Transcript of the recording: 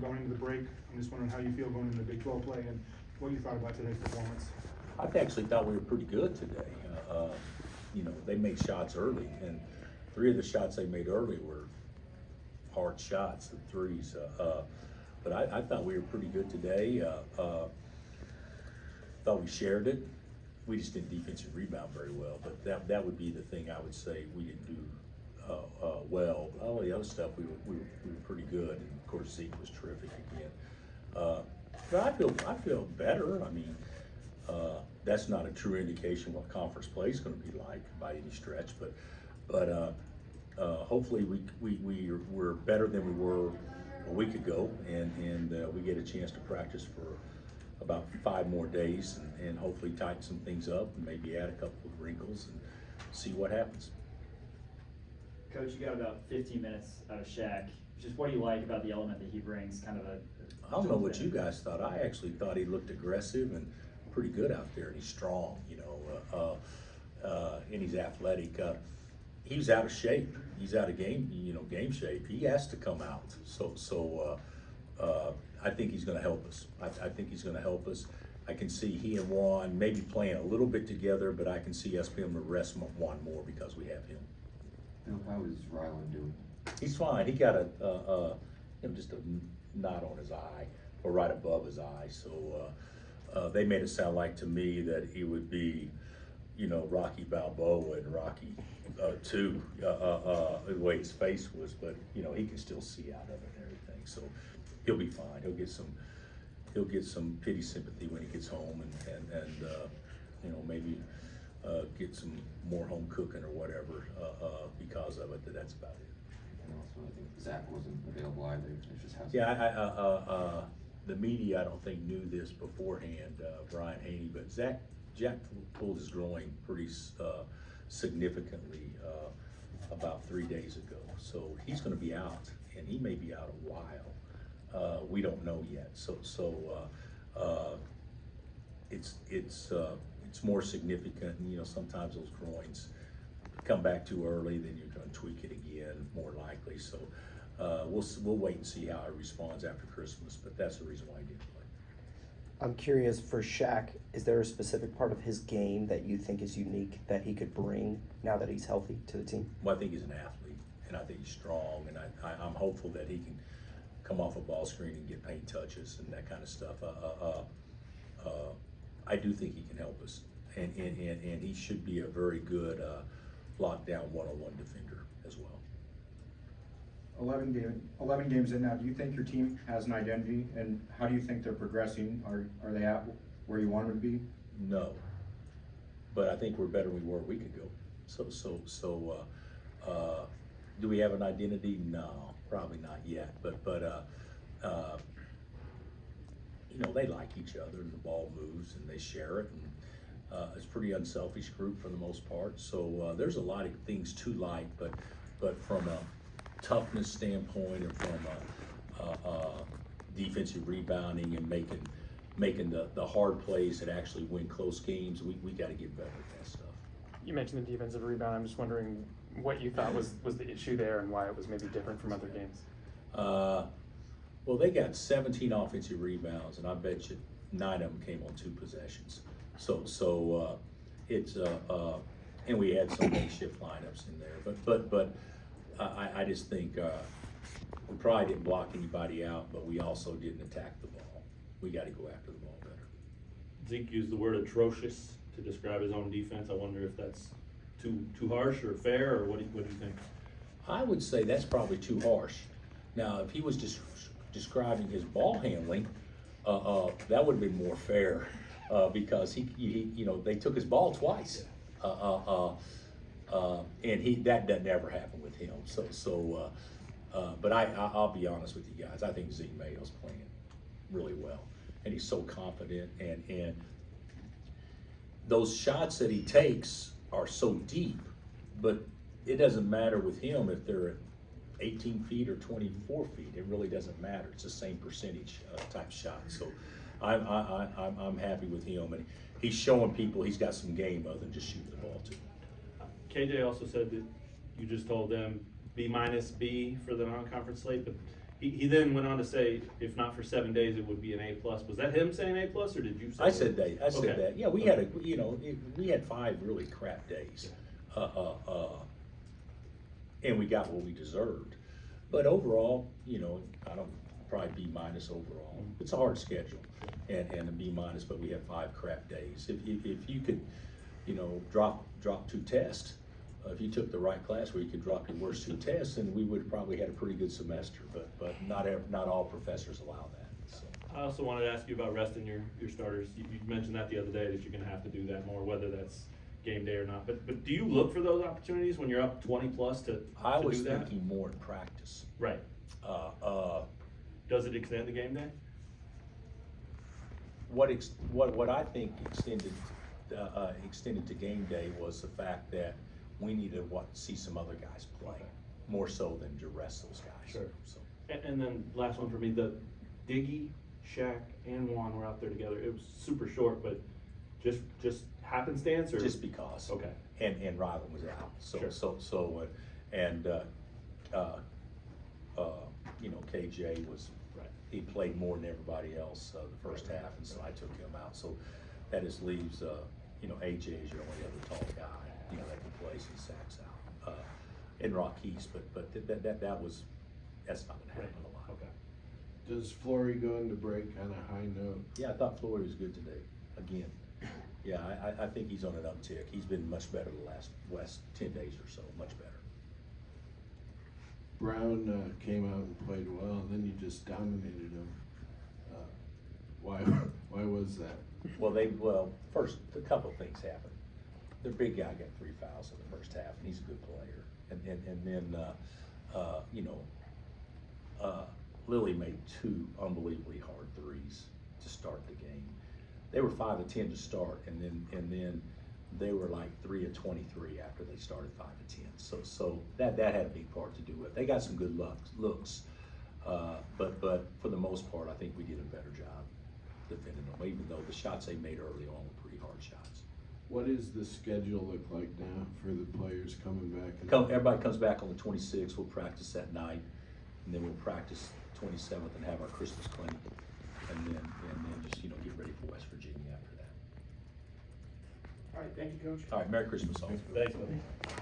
Going into the break, I'm just wondering how you feel going into the Big 12 play and what you thought about today's performance. I actually thought we were pretty good today. They made shots early, and 3 of the shots they made early were hard shots, the threes. But I thought we were pretty good today. Thought we shared it. We just didn't defensive rebound very well, but that would be the thing I would say we didn't do well. All the other stuff we were pretty good, and of course Zeke was terrific again. But I feel better. I mean, that's not a true indication what conference play is going to be like by any stretch, but hopefully we're better than we were a week ago, and we get a chance to practice for about 5 more days and hopefully tighten some things up and maybe add a couple of wrinkles and see what happens. Coach, you got about 15 minutes out of Shaq. Just what do you like about the element that he brings? Kind of I don't know what you guys thought. I actually thought he looked aggressive and pretty good out there, and he's strong, and he's athletic. He was out of shape. He's out of game shape. He has to come out. So I think he's going to help us. I think he's going to help us. I can see he and Juan maybe playing a little bit together, but I can see us being able to rest Juan more because we have him. Bill, how is Rylan doing? He's fine. He got just a knot on his eye, or right above his eye. So they made it sound like to me that he would be, Rocky Balboa and Rocky 2, the way his face was. But he can still see out of it and everything. So he'll be fine. He'll get some pity sympathy when he gets home, and maybe get some more home cooking or whatever because of it. But that's about it. And also, I think Zach wasn't available either. It just has The media, I don't think, knew this beforehand, Brian Haney, but Jack pulled his groin pretty significantly about 3 days ago. So he's going to be out, and he may be out a while. We don't know yet. So it's more significant. And, sometimes those groins come back too early, then you're going to tweak it again, more likely. So we'll wait and see how he responds after Christmas, but that's the reason why he didn't play. I'm curious, for Shaq, is there a specific part of his game that you think is unique that he could bring now that he's healthy to the team? Well, I think he's an athlete, and I think he's strong, and I'm hopeful that he can come off a ball screen and get paint touches and that kind of stuff. I do think he can help us, and he should be a very good lockdown one-on-one defender as well. 11 games in now, do you think your team has an identity, and how do you think they're progressing? Are they at where you want them to be? No, but I think we're better than we were a week ago. So do we have an identity? No, probably not yet. But they like each other, and the ball moves, and they share it, and it's a pretty unselfish group for the most part. So there's a lot of things to like, but from a toughness standpoint, and from a defensive rebounding and making the hard plays that actually win close games, we got to get better at that stuff. You mentioned the defensive rebound. I'm just wondering what you thought was the issue there and why it was maybe different from other games. Well, they got 17 offensive rebounds, and I bet you 9 of them came on 2 possessions. So it's and we had some makeshift lineups in there, but I just think we probably didn't block anybody out, but we also didn't attack the ball. We got to go after the ball better. Zeke used the word atrocious to describe his own defense. I wonder if that's too harsh or fair, or what do you think? I would say that's probably too harsh. Now, if he was just describing his ball handling, that would have been more fair because he they took his ball twice, and that doesn't ever happen with him. But I'll be honest with you guys. I think Zeke Mayo's playing really well, and he's so confident, and those shots that he takes are so deep, but it doesn't matter with him if they're at 18 feet or 24 feet. It really doesn't matter. It's the same percentage type shot. So I'm happy with him, and he's showing people he's got some game other than just shooting the ball too. KJ also said that you just told them B- B for the non-conference slate, but He then went on to say, if not for 7 days, it would be an A+. Was that him saying A+, or did you say? I said that, I said Okay. that, yeah, we had we had 5 really crap days. And we got what we deserved. But overall, I don't, probably B- overall. It's a hard schedule, and a B-, but we had 5 crap days. If you could, drop 2 tests, if you took the right class where you could drop your worst 2 tests, then we would probably had a pretty good semester, but not all professors allow that, so. I also wanted to ask you about resting your starters. You mentioned that the other day, that you're gonna have to do that more, whether that's game day or not. But do you look for those opportunities when you're up 20 plus to I was do that? thinking more in practice. Right. Does it extend the game day? What I think extended to game day was the fact that we needed to see some other guys play, more so than to rest those guys. Sure. So, And then last one for me, the Diggy, Shaq, and Juan were out there together. It was super short, but just happenstance, or? just because. Okay. And Rylan was out, Sure. KJ was, Right. he played more than everybody else, the first half, and so I took him out. So that just leaves, AJ is your only other tall guy, that can play some sacks out. And Rockies, but that's not gonna happen a lot. Okay. Does Flory go into break on a high note? Yeah, I thought Floyd was good today, again. Yeah, I think he's on an uptick. He's been much better the last 10 days or so, much better. Brown came out and played well, and then you just dominated him. Why was that? Well, first, a couple of things happened. Their big guy got 3 fouls in the first half, and he's a good player. And then, Lily made 2 unbelievably hard threes to start the game. They were 5 of 10 to start, and then they were like 3 of 23 after they started 5 of 10. So that had a big part to do with it. They got some good looks, but for the most part, I think we did a better job defending them, even though the shots they made early on were pretty hard shots. What does the schedule look like now for the players coming back? Everybody comes back on the 26th. We'll practice that night, and then we'll practice 27th and have our Christmas clinic, and then just get ready for West Virginia after that. All right, thank you, Coach. All right, Merry Christmas all. Thanks, buddy.